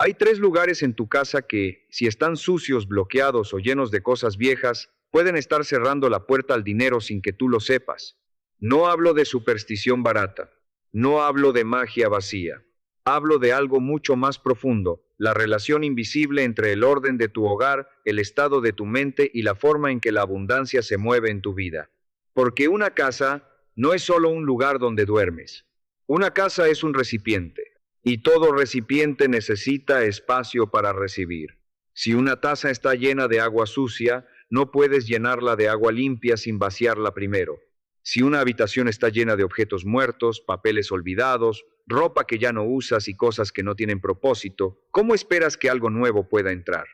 Hay tres lugares en tu casa que, si están sucios, bloqueados o llenos de cosas viejas, pueden estar cerrando la puerta al dinero sin que tú lo sepas. No hablo de superstición barata. No hablo de magia vacía. Hablo de algo mucho más profundo, la relación invisible entre el orden de tu hogar, el estado de tu mente y la forma en que la abundancia se mueve en tu vida. Porque una casa no es solo un lugar donde duermes. Una casa es un recipiente. Y todo recipiente necesita espacio para recibir. Si una taza está llena de agua sucia, no puedes llenarla de agua limpia sin vaciarla primero. Si una habitación está llena de objetos muertos, papeles olvidados, ropa que ya no usas y cosas que no tienen propósito, ¿cómo esperas que algo nuevo pueda entrar?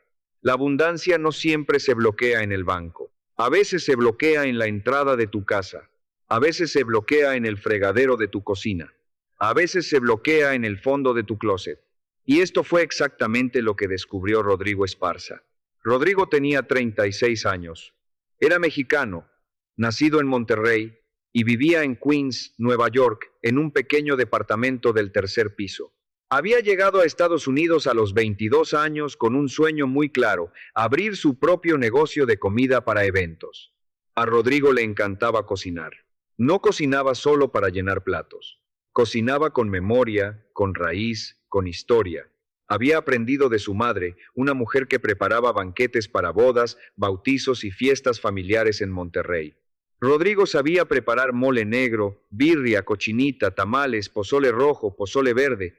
La abundancia no siempre se bloquea en el banco. A veces se bloquea en la entrada de tu casa. A veces se bloquea en el fregadero de tu cocina. A veces se bloquea en el fondo de tu closet. Y esto fue exactamente lo que descubrió Rodrigo Esparza. Rodrigo tenía 36 años. Era mexicano, nacido en Monterrey, y vivía en Queens, Nueva York, en un pequeño departamento del tercer piso. Había llegado a Estados Unidos a los 22 años con un sueño muy claro: abrir su propio negocio de comida para eventos. A Rodrigo le encantaba cocinar. No cocinaba solo para llenar platos. Cocinaba con memoria, con raíz, con historia. Había aprendido de su madre, una mujer que preparaba banquetes para bodas, bautizos y fiestas familiares en Monterrey. Rodrigo sabía preparar mole negro, birria, cochinita, tamales, pozole rojo, pozole verde.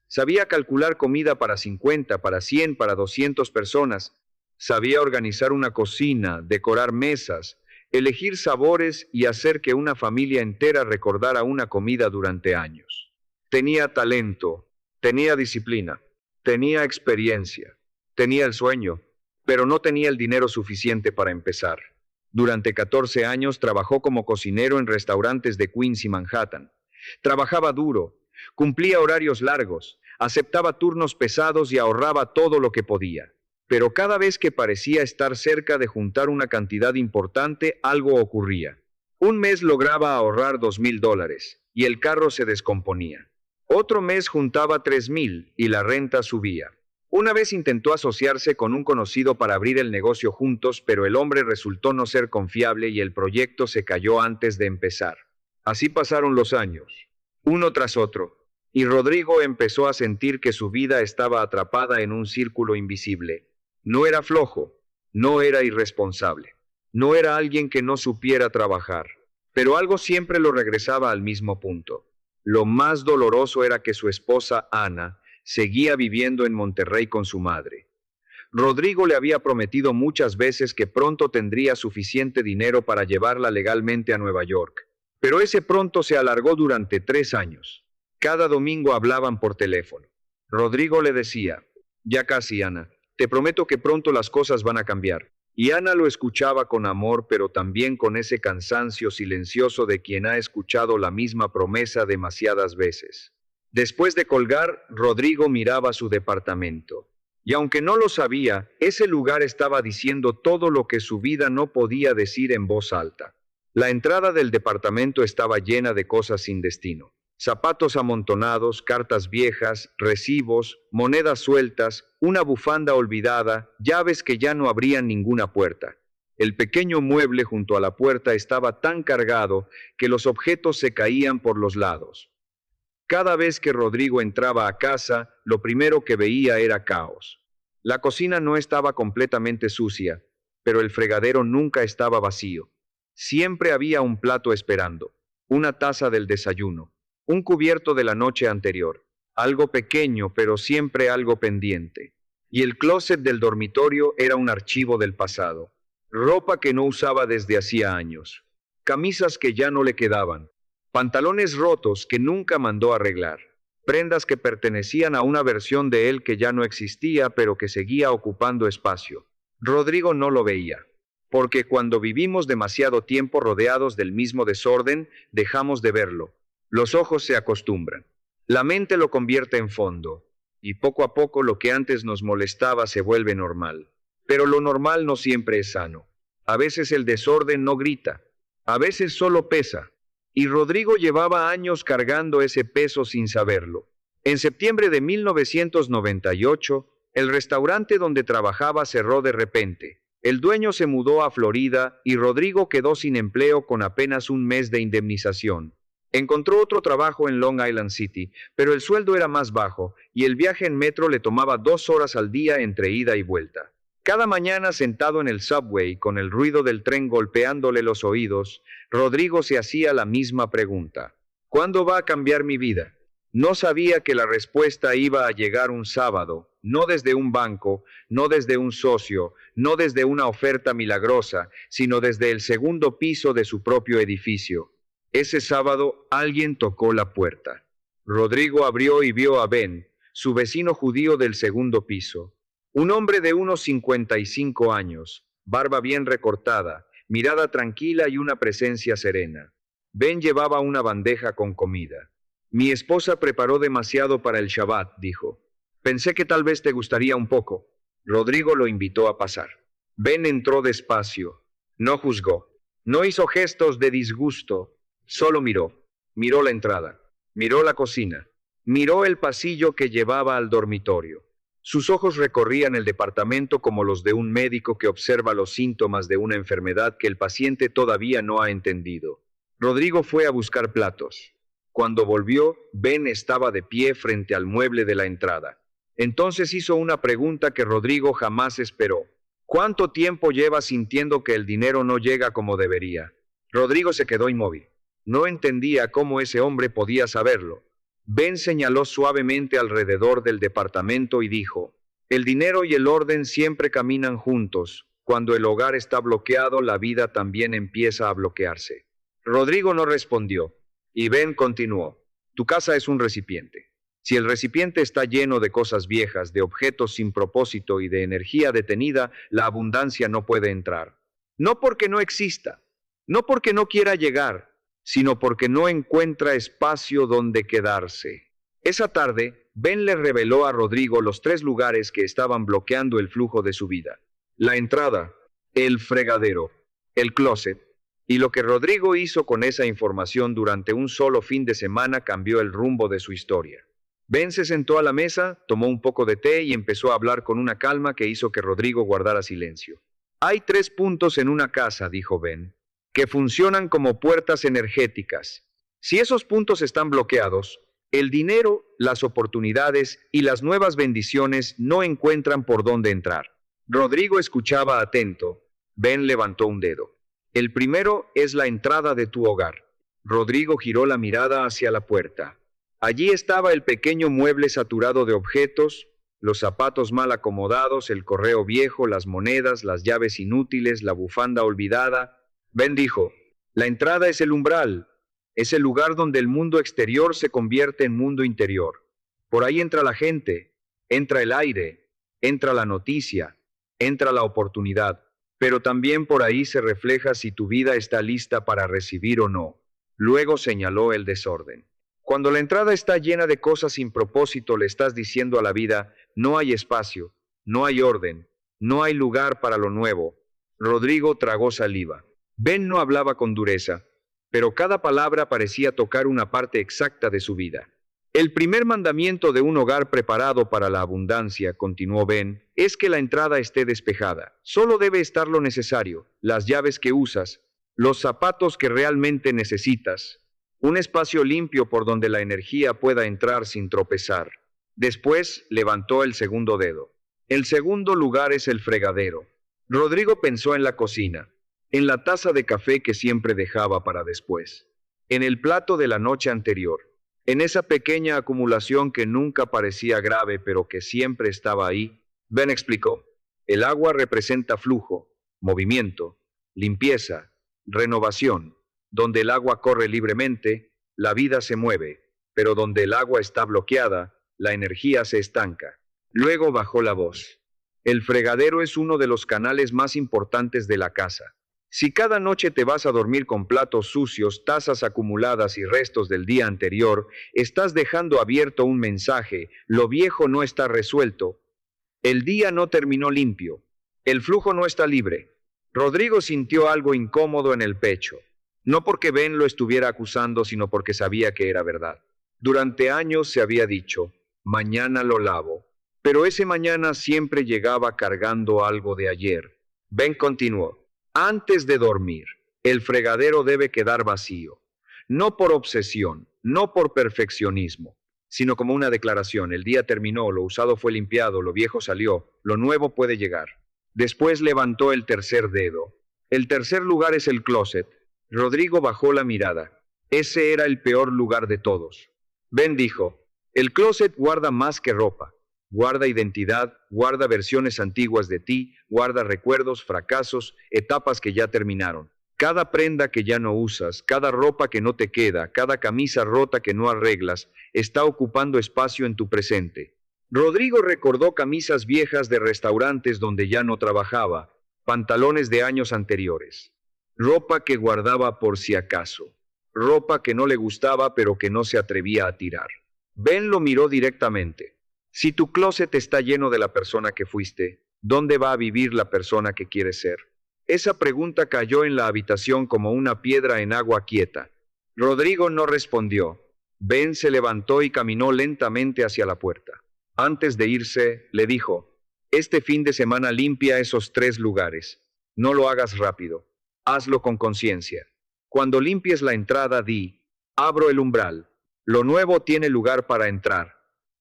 Sabía calcular comida para 50, para 100, para 200 personas. Sabía organizar una cocina, decorar mesas, elegir sabores y hacer que una familia entera recordara una comida durante años. Tenía talento, tenía disciplina, tenía experiencia, tenía el sueño, pero no tenía el dinero suficiente para empezar. Durante 14 años trabajó como cocinero en restaurantes de Queens y Manhattan. Trabajaba duro, cumplía horarios largos, aceptaba turnos pesados y ahorraba todo lo que podía. Pero cada vez que parecía estar cerca de juntar una cantidad importante, algo ocurría. Un mes lograba ahorrar $2,000 y el carro se descomponía. Otro mes juntaba 3,000 y la renta subía. Una vez intentó asociarse con un conocido para abrir el negocio juntos, pero el hombre resultó no ser confiable y el proyecto se cayó antes de empezar. Así pasaron los años, uno tras otro, y Rodrigo empezó a sentir que su vida estaba atrapada en un círculo invisible. No era flojo, no era irresponsable, no era alguien que no supiera trabajar, pero algo siempre lo regresaba al mismo punto. Lo más doloroso era que su esposa, Ana, seguía viviendo en Monterrey con su madre. Rodrigo le había prometido muchas veces que pronto tendría suficiente dinero para llevarla legalmente a Nueva York, pero ese pronto se alargó durante 3 años. Cada domingo hablaban por teléfono. Rodrigo le decía: ya casi, Ana. Te prometo que pronto las cosas van a cambiar. Y Ana lo escuchaba con amor, pero también con ese cansancio silencioso de quien ha escuchado la misma promesa demasiadas veces. Después de colgar, Rodrigo miraba su departamento. Y aunque no lo sabía, ese lugar estaba diciendo todo lo que su vida no podía decir en voz alta. La entrada del departamento estaba llena de cosas sin destino. Zapatos amontonados, cartas viejas, recibos, monedas sueltas, una bufanda olvidada, llaves que ya no abrían ninguna puerta. El pequeño mueble junto a la puerta estaba tan cargado que los objetos se caían por los lados. Cada vez que Rodrigo entraba a casa, lo primero que veía era caos. La cocina no estaba completamente sucia, pero el fregadero nunca estaba vacío. Siempre había un plato esperando, una taza del desayuno, un cubierto de la noche anterior, algo pequeño pero siempre algo pendiente. Y el closet del dormitorio era un archivo del pasado. Ropa que no usaba desde hacía años, camisas que ya no le quedaban, pantalones rotos que nunca mandó arreglar, prendas que pertenecían a una versión de él que ya no existía pero que seguía ocupando espacio. Rodrigo no lo veía, porque cuando vivimos demasiado tiempo rodeados del mismo desorden, dejamos de verlo. Los ojos se acostumbran. La mente lo convierte en fondo, y poco a poco lo que antes nos molestaba se vuelve normal. Pero lo normal no siempre es sano. A veces el desorden no grita, a veces solo pesa. Y Rodrigo llevaba años cargando ese peso sin saberlo. En septiembre de 1998, el restaurante donde trabajaba cerró de repente. El dueño se mudó a Florida y Rodrigo quedó sin empleo con apenas un mes de indemnización. Encontró otro trabajo en Long Island City, pero el sueldo era más bajo y el viaje en metro le tomaba 2 horas al día entre ida y vuelta. Cada mañana sentado en el subway con el ruido del tren golpeándole los oídos, Rodrigo se hacía la misma pregunta. ¿Cuándo va a cambiar mi vida? No sabía que la respuesta iba a llegar un sábado, no desde un banco, no desde un socio, no desde una oferta milagrosa, sino desde el segundo piso de su propio edificio. Ese sábado alguien tocó la puerta. Rodrigo abrió y vio a Ben, su vecino judío del segundo piso. Un hombre de unos 55 años, barba bien recortada, mirada tranquila y una presencia serena. Ben llevaba una bandeja con comida. Mi esposa preparó demasiado para el Shabbat, dijo. Pensé que tal vez te gustaría un poco. Rodrigo lo invitó a pasar. Ben entró despacio. No juzgó. No hizo gestos de disgusto. Solo miró. Miró la entrada. Miró la cocina. Miró el pasillo que llevaba al dormitorio. Sus ojos recorrían el departamento como los de un médico que observa los síntomas de una enfermedad que el paciente todavía no ha entendido. Rodrigo fue a buscar platos. Cuando volvió, Ben estaba de pie frente al mueble de la entrada. Entonces hizo una pregunta que Rodrigo jamás esperó. ¿Cuánto tiempo llevas sintiendo que el dinero no llega como debería? Rodrigo se quedó inmóvil. No entendía cómo ese hombre podía saberlo. Ben señaló suavemente alrededor del departamento y dijo, el dinero y el orden siempre caminan juntos. Cuando el hogar está bloqueado, la vida también empieza a bloquearse. Rodrigo no respondió, y Ben continuó, tu casa es un recipiente. Si el recipiente está lleno de cosas viejas, de objetos sin propósito y de energía detenida, la abundancia no puede entrar. No porque no exista, no porque no quiera llegar, sino porque no encuentra espacio donde quedarse. Esa tarde, Ben le reveló a Rodrigo los 3 lugares que estaban bloqueando el flujo de su vida. La entrada, el fregadero, el closet. Y lo que Rodrigo hizo con esa información durante un solo fin de semana cambió el rumbo de su historia. Ben se sentó a la mesa, tomó un poco de té y empezó a hablar con una calma que hizo que Rodrigo guardara silencio. Hay 3 puntos en una casa, dijo Ben, que funcionan como puertas energéticas. Si esos puntos están bloqueados, el dinero, las oportunidades y las nuevas bendiciones no encuentran por dónde entrar. Rodrigo escuchaba atento. Ben levantó un dedo. El primero es la entrada de tu hogar. Rodrigo giró la mirada hacia la puerta. Allí estaba el pequeño mueble saturado de objetos, los zapatos mal acomodados, el correo viejo, las monedas, las llaves inútiles, la bufanda olvidada. Ben dijo, la entrada es el umbral, es el lugar donde el mundo exterior se convierte en mundo interior. Por ahí entra la gente, entra el aire, entra la noticia, entra la oportunidad, pero también por ahí se refleja si tu vida está lista para recibir o no. Luego señaló el desorden. Cuando la entrada está llena de cosas sin propósito, le estás diciendo a la vida, no hay espacio, no hay orden, no hay lugar para lo nuevo. Rodrigo tragó saliva. Ben no hablaba con dureza, pero cada palabra parecía tocar una parte exacta de su vida. El primer mandamiento de un hogar preparado para la abundancia, continuó Ben, es que la entrada esté despejada. Solo debe estar lo necesario, las llaves que usas, los zapatos que realmente necesitas, un espacio limpio por donde la energía pueda entrar sin tropezar. Después levantó el segundo dedo. El segundo lugar es el fregadero. Rodrigo pensó en la cocina, en la taza de café que siempre dejaba para después, en el plato de la noche anterior, en esa pequeña acumulación que nunca parecía grave pero que siempre estaba ahí. Ben explicó, el agua representa flujo, movimiento, limpieza, renovación. Donde el agua corre libremente, la vida se mueve, pero donde el agua está bloqueada, la energía se estanca. Luego bajó la voz. El fregadero es uno de los canales más importantes de la casa. Si cada noche te vas a dormir con platos sucios, tazas acumuladas y restos del día anterior, estás dejando abierto un mensaje, lo viejo no está resuelto. El día no terminó limpio. El flujo no está libre. Rodrigo sintió algo incómodo en el pecho. No porque Ben lo estuviera acusando, sino porque sabía que era verdad. Durante años se había dicho, mañana lo lavo. Pero ese mañana siempre llegaba cargando algo de ayer. Ben continuó. Antes de dormir, el fregadero debe quedar vacío. No por obsesión, no por perfeccionismo, sino como una declaración. El día terminó, lo usado fue limpiado, lo viejo salió, lo nuevo puede llegar. Después levantó el tercer dedo. El tercer lugar es el closet. Rodrigo bajó la mirada. Ese era el peor lugar de todos. Ben dijo, el closet guarda más que ropa. Guarda identidad, guarda versiones antiguas de ti, guarda recuerdos, fracasos, etapas que ya terminaron. Cada prenda que ya no usas, cada ropa que no te queda, cada camisa rota que no arreglas, está ocupando espacio en tu presente. Rodrigo recordó camisas viejas de restaurantes donde ya no trabajaba, pantalones de años anteriores. Ropa que guardaba por si acaso. Ropa que no le gustaba pero que no se atrevía a tirar. Ben lo miró directamente. Si tu closet está lleno de la persona que fuiste, ¿dónde va a vivir la persona que quieres ser? Esa pregunta cayó en la habitación como una piedra en agua quieta. Rodrigo no respondió. Ben se levantó y caminó lentamente hacia la puerta. Antes de irse, le dijo, este fin de semana limpia esos 3 lugares. No lo hagas rápido. Hazlo con conciencia. Cuando limpies la entrada, di, abro el umbral. Lo nuevo tiene lugar para entrar.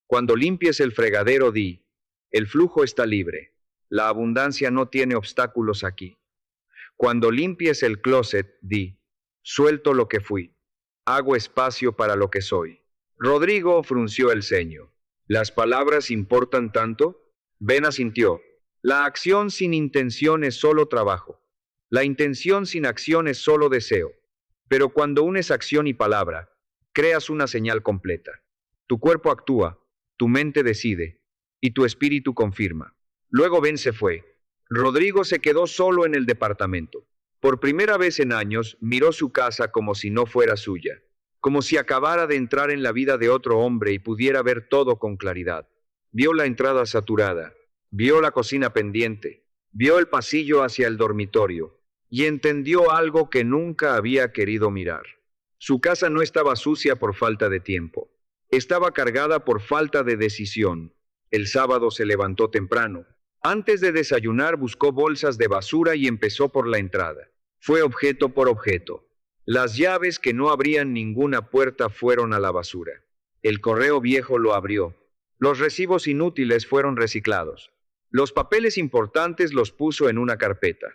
Cuando limpies el fregadero, di, el flujo está libre. La abundancia no tiene obstáculos aquí. Cuando limpies el closet, di, suelto lo que fui. Hago espacio para lo que soy. Rodrigo frunció el ceño. ¿Las palabras importan tanto? Ben asintió. La acción sin intención es solo trabajo. La intención sin acción es solo deseo. Pero cuando unes acción y palabra, creas una señal completa. Tu cuerpo actúa, tu mente decide, y tu espíritu confirma. Luego Ben se fue. Rodrigo se quedó solo en el departamento. Por primera vez en años, miró su casa como si no fuera suya. Como si acabara de entrar en la vida de otro hombre y pudiera ver todo con claridad. Vio la entrada saturada, vio la cocina pendiente, vio el pasillo hacia el dormitorio, y entendió algo que nunca había querido mirar. Su casa no estaba sucia por falta de tiempo. Estaba cargada por falta de decisión. El sábado se levantó temprano. Antes de desayunar buscó bolsas de basura y empezó por la entrada. Fue objeto por objeto. Las llaves que no abrían ninguna puerta fueron a la basura. El correo viejo lo abrió. Los recibos inútiles fueron reciclados. Los papeles importantes los puso en una carpeta.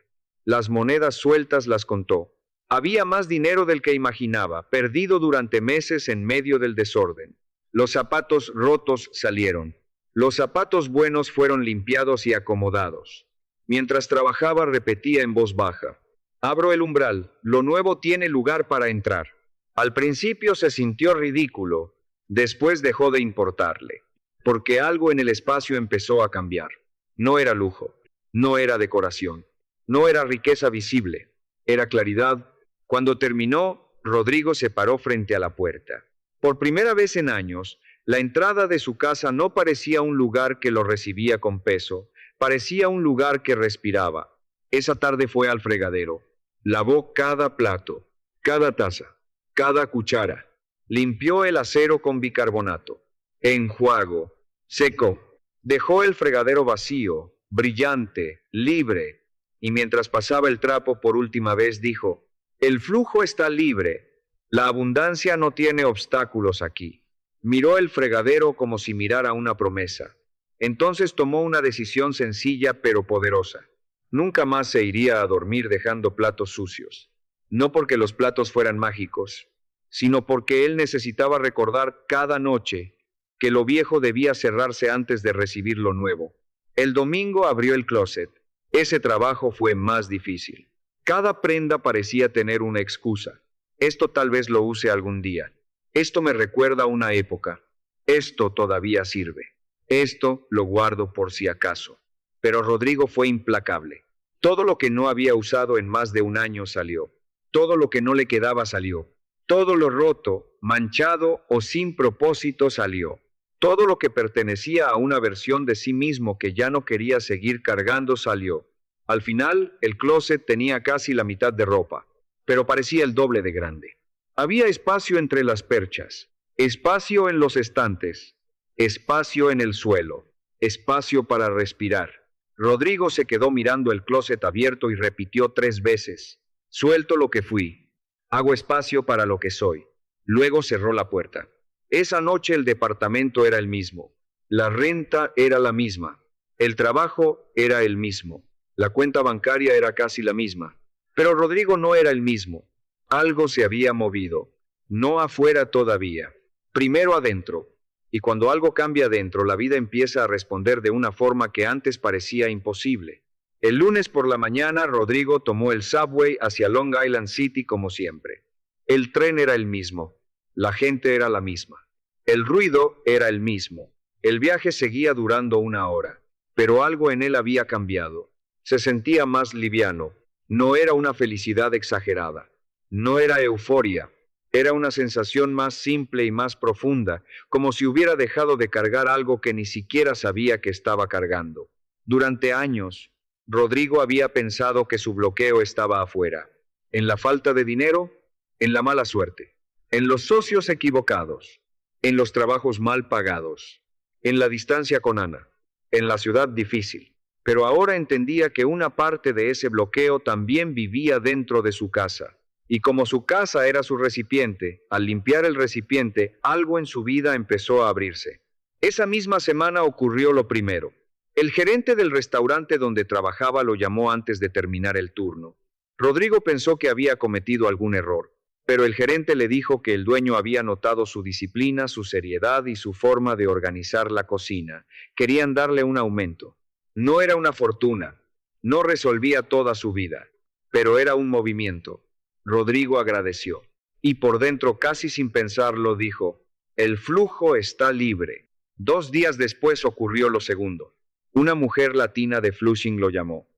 Las monedas sueltas las contó. Había más dinero del que imaginaba, perdido durante meses en medio del desorden. Los zapatos rotos salieron. Los zapatos buenos fueron limpiados y acomodados. Mientras trabajaba repetía en voz baja. Abro el umbral, lo nuevo tiene lugar para entrar. Al principio se sintió ridículo, después dejó de importarle, porque algo en el espacio empezó a cambiar. No era lujo, no era decoración, no era riqueza visible, era claridad. Cuando terminó, Rodrigo se paró frente a la puerta. Por primera vez en años, la entrada de su casa no parecía un lugar que lo recibía con peso, parecía un lugar que respiraba. Esa tarde fue al fregadero. Lavó cada plato, cada taza, cada cuchara. Limpió el acero con bicarbonato. Enjuagó, secó. Dejó el fregadero vacío, brillante, libre. Y mientras pasaba el trapo por última vez dijo, el flujo está libre. La abundancia no tiene obstáculos aquí. Miró el fregadero como si mirara una promesa. Entonces tomó una decisión sencilla pero poderosa. Nunca más se iría a dormir dejando platos sucios. No porque los platos fueran mágicos, sino porque él necesitaba recordar cada noche que lo viejo debía cerrarse antes de recibir lo nuevo. El domingo abrió el closet. Ese trabajo fue más difícil. Cada prenda parecía tener una excusa. Esto tal vez lo use algún día. Esto me recuerda a una época. Esto todavía sirve. Esto lo guardo por si acaso. Pero Rodrigo fue implacable. Todo lo que no había usado en más de un año salió. Todo lo que no le quedaba salió. Todo lo roto, manchado o sin propósito salió. Todo lo que pertenecía a una versión de sí mismo que ya no quería seguir cargando salió. Al final, el closet tenía casi la mitad de ropa, pero parecía el doble de grande. Había espacio entre las perchas, espacio en los estantes, Espacio en el suelo. Espacio para respirar. Rodrigo se quedó mirando el closet abierto y repitió 3 veces. Suelto lo que fui. Hago espacio para lo que soy. Luego cerró la puerta. Esa noche el departamento era el mismo. La renta era la misma. El trabajo era el mismo. La cuenta bancaria era casi la misma. Pero Rodrigo no era el mismo. Algo se había movido. No afuera todavía. Primero adentro. Y cuando algo cambia adentro, la vida empieza a responder de una forma que antes parecía imposible. El lunes por la mañana, Rodrigo tomó el subway hacia Long Island City como siempre. El tren era el mismo. La gente era la misma. El ruido era el mismo. El viaje seguía durando 1 hora. Pero algo en él había cambiado. Se sentía más liviano. No era una felicidad exagerada. No era euforia. Era una sensación más simple y más profunda, como si hubiera dejado de cargar algo que ni siquiera sabía que estaba cargando. Durante años, Rodrigo había pensado que su bloqueo estaba afuera, en la falta de dinero, en la mala suerte, en los socios equivocados, en los trabajos mal pagados, en la distancia con Ana, en la ciudad difícil. Pero ahora entendía que una parte de ese bloqueo también vivía dentro de su casa. Y como su casa era su recipiente, al limpiar el recipiente, algo en su vida empezó a abrirse. Esa misma semana ocurrió lo primero. El gerente del restaurante donde trabajaba lo llamó antes de terminar el turno. Rodrigo pensó que había cometido algún error, pero el gerente le dijo que el dueño había notado su disciplina, su seriedad y su forma de organizar la cocina. Querían darle un aumento. No era una fortuna, no resolvía toda su vida, pero era un movimiento. Rodrigo agradeció, y por dentro, casi sin pensarlo, dijo: el flujo está libre. 2 días después ocurrió lo segundo. Una mujer latina de Flushing lo llamó.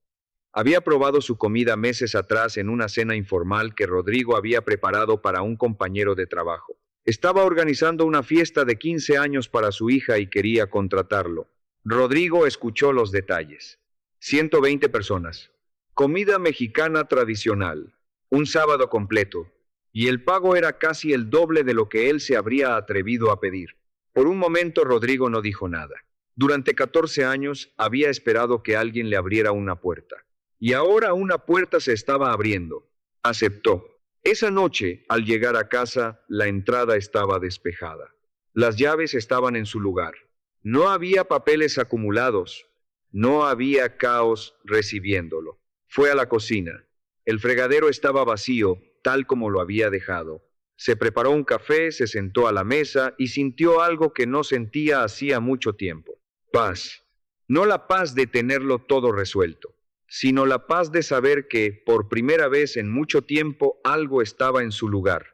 Había probado su comida meses atrás en una cena informal que Rodrigo había preparado para un compañero de trabajo. Estaba organizando una fiesta de 15 años para su hija y quería contratarlo. Rodrigo escuchó los detalles. 120 personas. Comida mexicana tradicional. Un sábado completo, y el pago era casi el doble de lo que él se habría atrevido a pedir. Por un momento Rodrigo no dijo nada. Durante 14 años había esperado que alguien le abriera una puerta, y ahora una puerta se estaba abriendo. Aceptó. Esa noche, al llegar a casa, la entrada estaba despejada. Las llaves estaban en su lugar. No había papeles acumulados. No había caos recibiéndolo. Fue a la cocina. El fregadero estaba vacío, tal como lo había dejado. Se preparó un café, se sentó a la mesa y sintió algo que no sentía hacía mucho tiempo. Paz. No la paz de tenerlo todo resuelto, sino la paz de saber que, por primera vez en mucho tiempo, algo estaba en su lugar.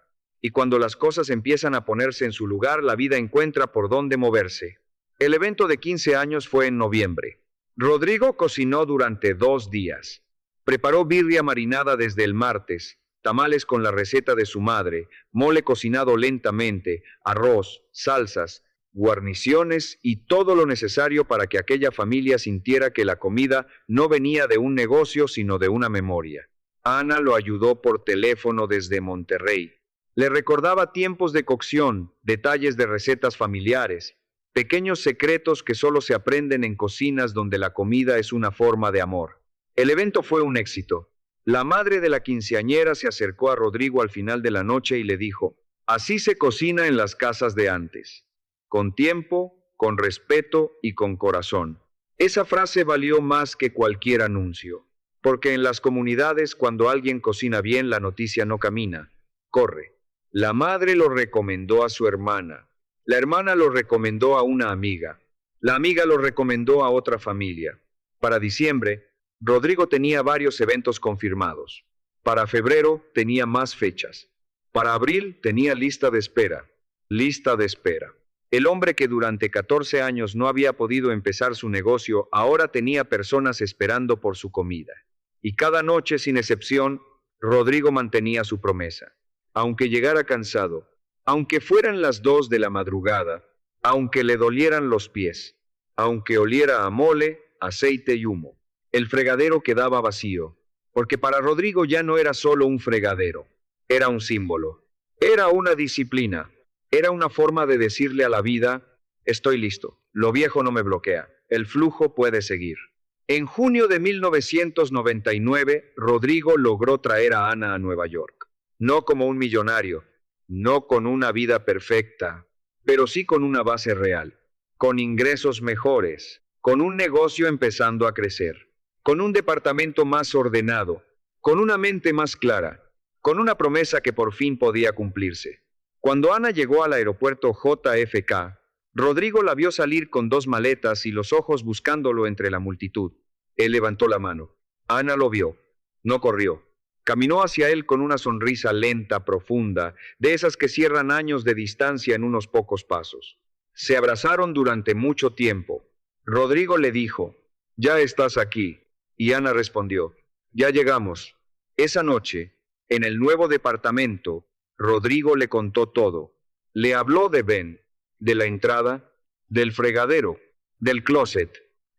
Y cuando las cosas empiezan a ponerse en su lugar, la vida encuentra por dónde moverse. El evento de 15 años fue en noviembre. Rodrigo cocinó durante 2 días. Preparó birria marinada desde el martes, tamales con la receta de su madre, mole cocinado lentamente, arroz, salsas, guarniciones y todo lo necesario para que aquella familia sintiera que la comida no venía de un negocio sino de una memoria. Ana lo ayudó por teléfono desde Monterrey. Le recordaba tiempos de cocción, detalles de recetas familiares, pequeños secretos que solo se aprenden en cocinas donde la comida es una forma de amor. El evento fue un éxito. La madre de la quinceañera se acercó a Rodrigo al final de la noche y le dijo: así se cocina en las casas de antes. Con tiempo, con respeto y con corazón. Esa frase valió más que cualquier anuncio. Porque en las comunidades, cuando alguien cocina bien, la noticia no camina, corre. La madre lo recomendó a su hermana. La hermana lo recomendó a una amiga. La amiga lo recomendó a otra familia. Para diciembre, Rodrigo tenía varios eventos confirmados. Para febrero tenía más fechas. Para abril tenía lista de espera. Lista de espera. El hombre que durante 14 años no había podido empezar su negocio, ahora tenía personas esperando por su comida. Y cada noche, sin excepción, Rodrigo mantenía su promesa. Aunque llegara cansado, aunque fueran las 2 de la madrugada, aunque le dolieran los pies, aunque oliera a mole, aceite y humo. El fregadero quedaba vacío, porque para Rodrigo ya no era solo un fregadero, era un símbolo, era una disciplina, era una forma de decirle a la vida: Estoy listo. Lo viejo no me bloquea. El flujo puede seguir. En junio de 1999, Rodrigo logró traer a Ana a Nueva York. No como un millonario, no con una vida perfecta, pero sí con una base real, con ingresos mejores, con un negocio empezando a crecer, con un departamento más ordenado, con una mente más clara, con una promesa que por fin podía cumplirse. Cuando Ana llegó al aeropuerto JFK, Rodrigo la vio salir con dos maletas y los ojos buscándolo entre la multitud. Él levantó la mano. Ana lo vio. No corrió. Caminó hacia él con una sonrisa lenta, profunda, de esas que cierran años de distancia en unos pocos pasos. Se abrazaron durante mucho tiempo. Rodrigo le dijo, «Ya estás aquí». Y Ana respondió, «Ya llegamos». Esa noche, en el nuevo departamento, Rodrigo le contó todo. Le habló de Ben, de la entrada, del fregadero, del closet,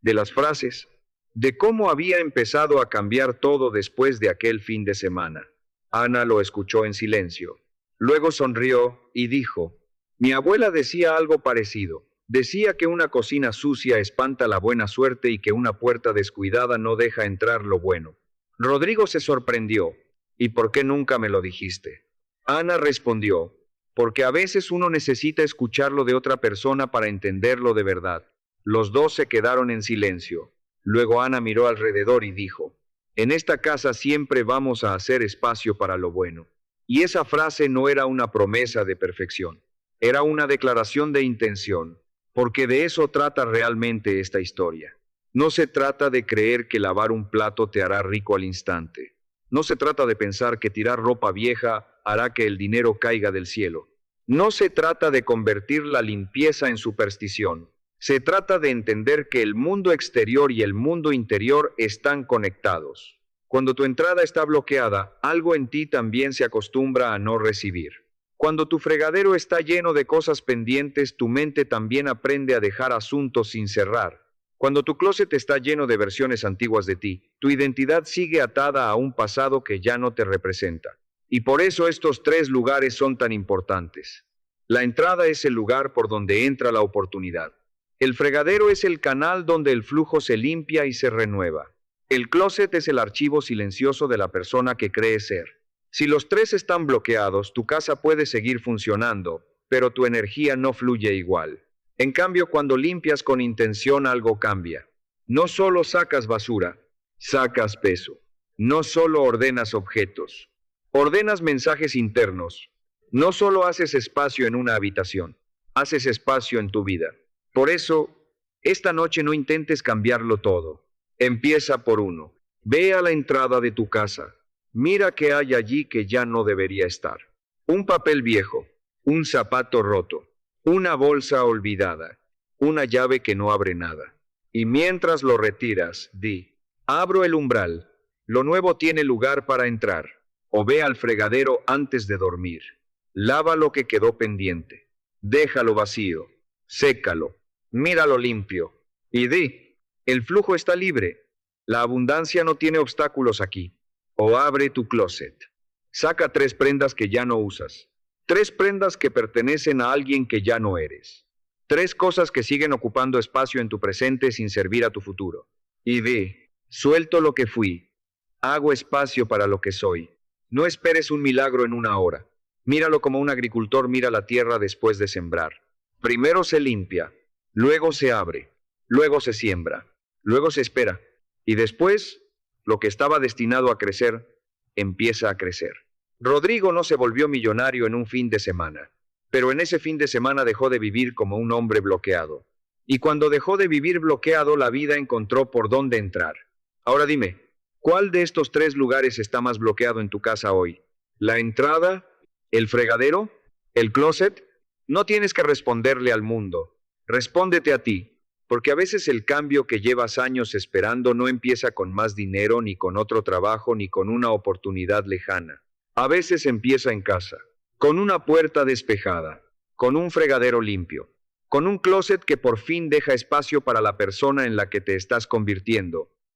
de las frases, de cómo había empezado a cambiar todo después de aquel fin de semana. Ana lo escuchó en silencio. Luego sonrió y dijo, «Mi abuela decía algo parecido. Decía que una cocina sucia espanta la buena suerte y que una puerta descuidada no deja entrar lo bueno». Rodrigo se sorprendió. «¿Y por qué nunca me lo dijiste?». Ana respondió, «Porque a veces uno necesita escucharlo de otra persona para entenderlo de verdad». Los dos se quedaron en silencio. Luego Ana miró alrededor y dijo, «En esta casa siempre vamos a hacer espacio para lo bueno». Y esa frase no era una promesa de perfección, era una declaración de intención, porque de eso trata realmente esta historia. No se trata de creer que lavar un plato te hará rico al instante. No se trata de pensar que tirar ropa vieja hará que el dinero caiga del cielo. No se trata de convertir la limpieza en superstición. Se trata de entender que el mundo exterior y el mundo interior están conectados. Cuando tu entrada está bloqueada, algo en ti también se acostumbra a no recibir. Cuando tu fregadero está lleno de cosas pendientes, tu mente también aprende a dejar asuntos sin cerrar. Cuando tu closet está lleno de versiones antiguas de ti, tu identidad sigue atada a un pasado que ya no te representa. Y por eso estos tres lugares son tan importantes. La entrada es el lugar por donde entra la oportunidad. El fregadero es el canal donde el flujo se limpia y se renueva. El closet es el archivo silencioso de la persona que cree ser. Si los tres están bloqueados, tu casa puede seguir funcionando, pero tu energía no fluye igual. En cambio, cuando limpias con intención, algo cambia. No solo sacas basura, sacas peso. No solo ordenas objetos, ordenas mensajes internos. No solo haces espacio en una habitación, haces espacio en tu vida. Por eso, esta noche no intentes cambiarlo todo. Empieza por uno. Ve a la entrada de tu casa. Mira qué hay allí que ya no debería estar. Un papel viejo, un zapato roto, una bolsa olvidada, una llave que no abre nada. Y mientras lo retiras, di, abro el umbral. Lo nuevo tiene lugar para entrar. O ve al fregadero antes de dormir. Lava lo que quedó pendiente. Déjalo vacío. Sécalo. Míralo limpio. Y di, el flujo está libre. La abundancia no tiene obstáculos aquí. O abre tu closet. Saca 3 prendas que ya no usas. 3 prendas que pertenecen a alguien que ya no eres. 3 cosas que siguen ocupando espacio en tu presente sin servir a tu futuro. Y di, suelto lo que fui. Hago espacio para lo que soy. No esperes un milagro en una hora. Míralo como un agricultor mira la tierra después de sembrar. Primero se limpia, luego se abre, luego se siembra, luego se espera. Y después, lo que estaba destinado a crecer, empieza a crecer. Rodrigo no se volvió millonario en un fin de semana, pero en ese fin de semana dejó de vivir como un hombre bloqueado. Y cuando dejó de vivir bloqueado, la vida encontró por dónde entrar. Ahora dime, ¿cuál de estos 3 lugares está más bloqueado en tu casa hoy? ¿La entrada? ¿El fregadero? ¿El closet? No tienes que responderle al mundo. Respóndete a ti, porque a veces el cambio que llevas años esperando no empieza con más dinero, ni con otro trabajo, ni con una oportunidad lejana. A veces empieza en casa, con una puerta despejada, con un fregadero limpio, con un closet que por fin deja espacio para la persona en la que te estás convirtiendo,